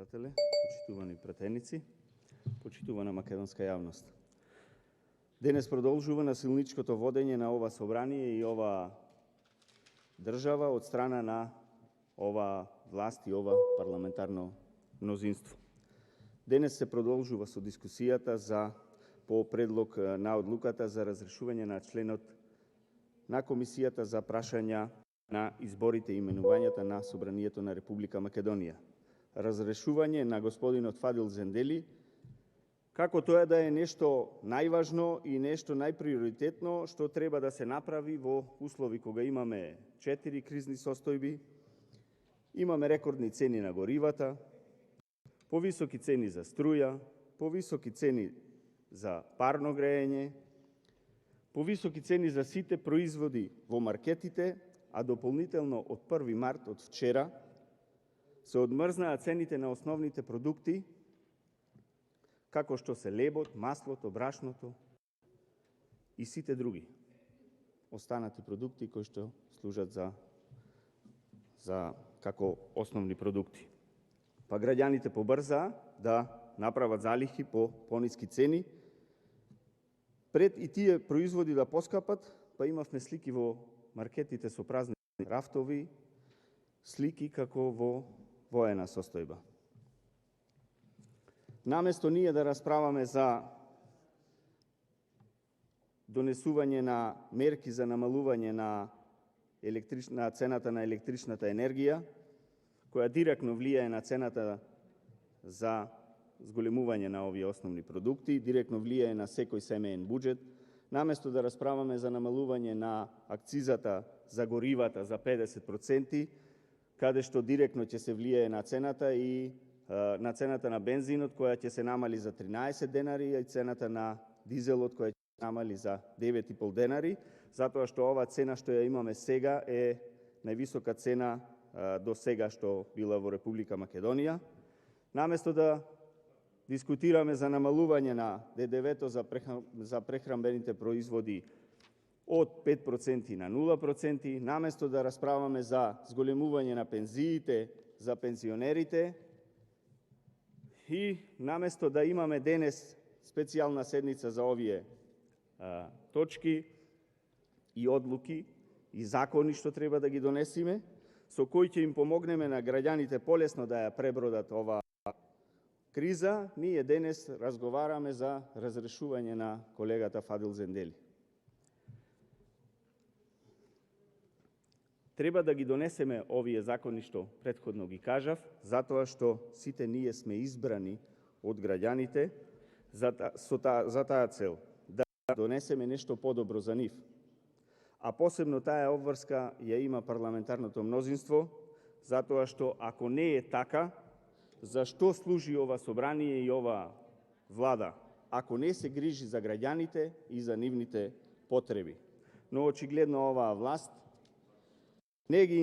председателе, почитувани пратеници, почитувана македонска јавност. Денес продолжува насилничкото водење на ова собрание и ова држава од страна на ова власт и ова парламентарно мнозинство. Денес се продолжува со дискусијата по предлог на одлуката за разрешување на членот на Комисијата за прашања на изборите и именувањата на Собранието на Република Македонија. Разрешување на господинот Фадил Зендели, како тоа да е нешто најважно и нешто најприоритетно што треба да се направи во услови кога имаме 4 кризни состојби, имаме рекордни цени на горивата, повисоки цени за струја, повисоки цени за парно грејење, повисоки цени за сите производи во маркетите, а дополнително од 1 март, од вчера, се одмрзнаа цените на основните продукти, како што се лебот, маслото, брашното и сите други останати продукти кои што служат како основни продукти. Па граѓаните побрзаа да направат залихи по пониски цени. Пред и тие производи да поскапат, па имавме слики во маркетите со празни рафтови, слики како во воена состојба. Наместо ние да расправаме за донесување на мерки за намалување на цената на електричната енергија, која директно влијае на цената за зголемување на овие основни продукти, директно влијае на секој семеен буџет, наместо да расправаме за намалување на акцизата за горивата за 50%, каде што директно ќе се влијае на цената и на цената на бензинот, која ќе се намали за 13 денари, и цената на дизелот, која ќе се намали за 9,5 денари, затоа што ова цена што ја имаме сега е највисока цена до сега што била во Република Македонија. Наместо да дискутираме за намалување на ДДВ-то за прехранбените производи од 5% на 0%, наместо да расправаме за зголемување на пензиите за пензионерите и наместо да имаме денес специјална седница за овие точки и одлуки и закони што треба да ги донесеме, со кои ќе им помогнеме на граѓаните полесно да ја пребродат ова криза, ние денес разговараме за разрешување на колегата Фадил Зендели. Треба да ги донесеме овие закони што претходно ги кажав, затоа што сите ние сме избрани од граѓаните за таа цел, да донесеме нешто подобро за нив. А посебно таа обврска ја има парламентарното мнозинство, затоа што ако не е така, зашто служи ова собрание и ова влада, ако не се грижи за граѓаните и за нивните потреби? Но очигледно оваа власт не ги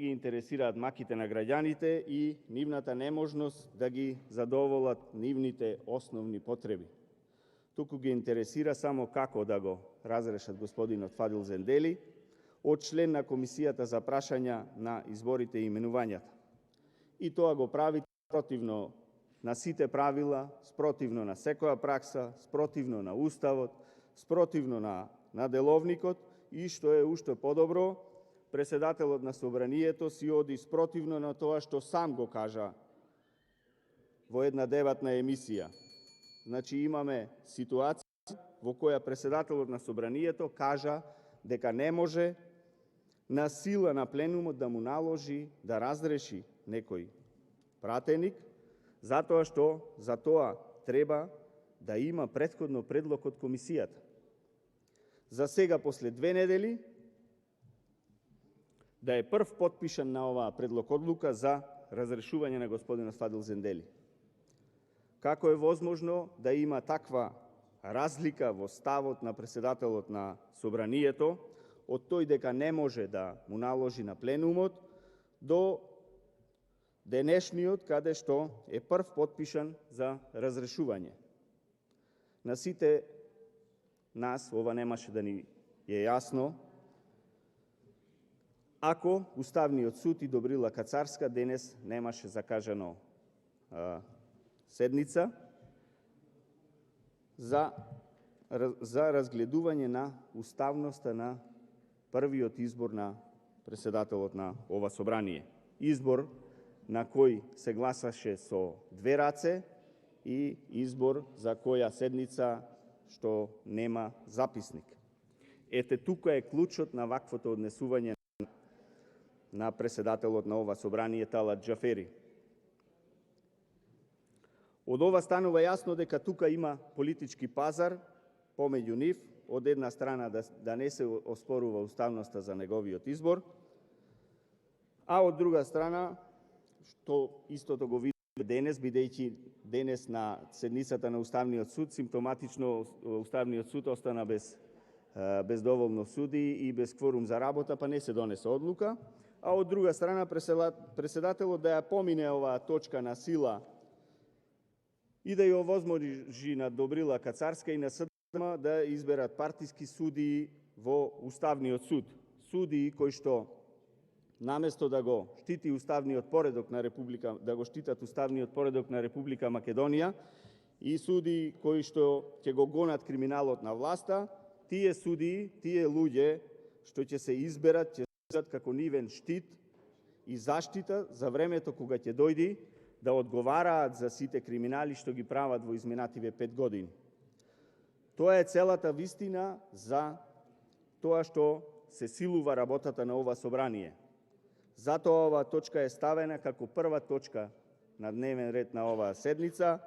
интересираат маките на граѓаните и нивната неможност да ги задоволат нивните основни потреби. Туку ги интересира само како да го разрешат господинот Фадил Зендели од член на Комисијата за прашања на изборите и именувањата. И тоа го прави спротивно на сите правила, спротивно на секоја пракса, спротивно на Уставот, спротивно на Деловникот и, што е уште подобро, председателот на Собранието си оди спротивно на тоа што сам го кажа во една дебатна емисија. Значи имаме ситуација во која председателот на Собранието кажа дека не може на сила на пленумот да му наложи да разреши некој пратеник, затоа што за тоа треба да има претходно предлог од комисијата. За сега, после 2 недели, да е прв потпишан на оваа предлог одлука за разрешување на господинот Фадил Зендели. Како е возможно да има таква разлика во ставот на председателот на Собранието од тој дека не може да му наложи на пленумот до денешниот, каде што е прв потпишан за разрешување? На сите нас ова немаше да ни е јасно, ако Уставниот суд и Добрила Кацарска денес немаше закажано седница за разгледување на уставноста на првиот избор на председателот на ова собрание. Избор на кој се гласаше со две раце и избор за која седница што нема записник. Ете, тука е клучот на ваквото однесување на председателот на ова собрание Талат Џафери. Од ова станува јасно дека тука има политички пазар помеѓу нив, од една страна да не се оспорува уставноста за неговиот избор, а од друга страна, што истото го видиме денес, бидејќи денес на седницата на Уставниот суд, симптоматично Уставниот суд остана без доволно суди и без кворум за работа, па не се донесе одлука, а од друга страна председателот да ја помине оваа точка на сила и да ја овозможи на Добрила Кацарска и на СДМ да изберат партиски судии во Уставниот суд. Судии кои што наместо да го штити уставниот поредок на Република, да го штитат уставниот поредок на Република Македонија и судии кои што ќе го гонат криминалот на власта, тие судии, тие луѓе што ќе се изберат, ќе се како нивен штит и заштита за времето кога ќе дојди да одговараат за сите криминали што ги прават во изминативе 5 години. Тоа е целата вистина за тоа што се силува работата на ова собрание. Затоа оваа точка е ставена како прва точка на дневен ред на оваа седница,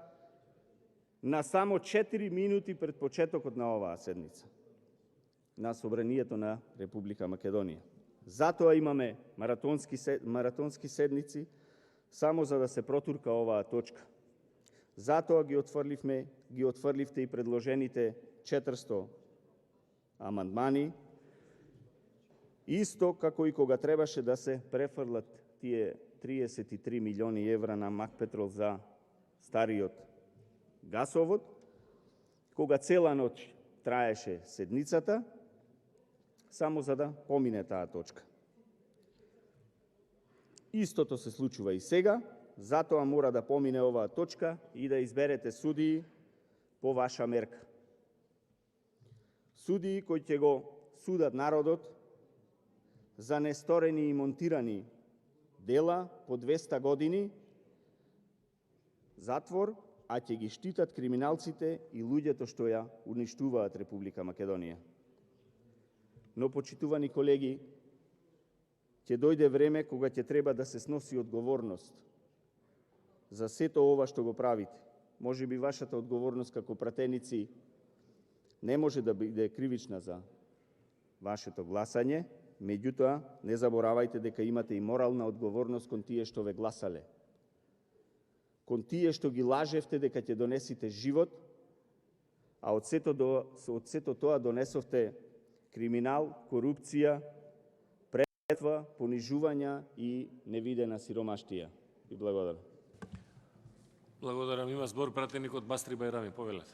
на само 4 минути пред почетокот на оваа седница на Собранието на Република Македонија. Затоа имаме маратонски седници, само за да се протурка оваа точка. Затоа ги отфрливте и предложените 400 амандмани, исто како и кога требаше да се префрлат тие 33 милиони евра на Макпетрол за стариот гасовод, кога цела ноќ траеше седницата, само за да помине таа точка. Истото се случува и сега, затоа мора да помине оваа точка и да изберете судии по ваша мерка. Судии кои ќе го судат народот за несторени и монтирани дела по 200 години затвор, а ќе ги штитат криминалците и луѓето што ја уништуваат Република Македонија. Но, почитувани колеги, ќе дојде време кога ќе треба да се сноси одговорност за сето ова што го правите. Може би вашата одговорност како пратеници не може да биде кривична за вашето гласање, меѓутоа не заборавајте дека имате и морална одговорност кон тие што ве гласале. Кон тие што ги лажевте дека ќе донесите живот, а од сето тоа донесовте криминал, корупција, претва, понижувања и невидена сиромаштија. И благодарам. Благодарам. Има збор пратеник од Бастри Бајрами. Повелете.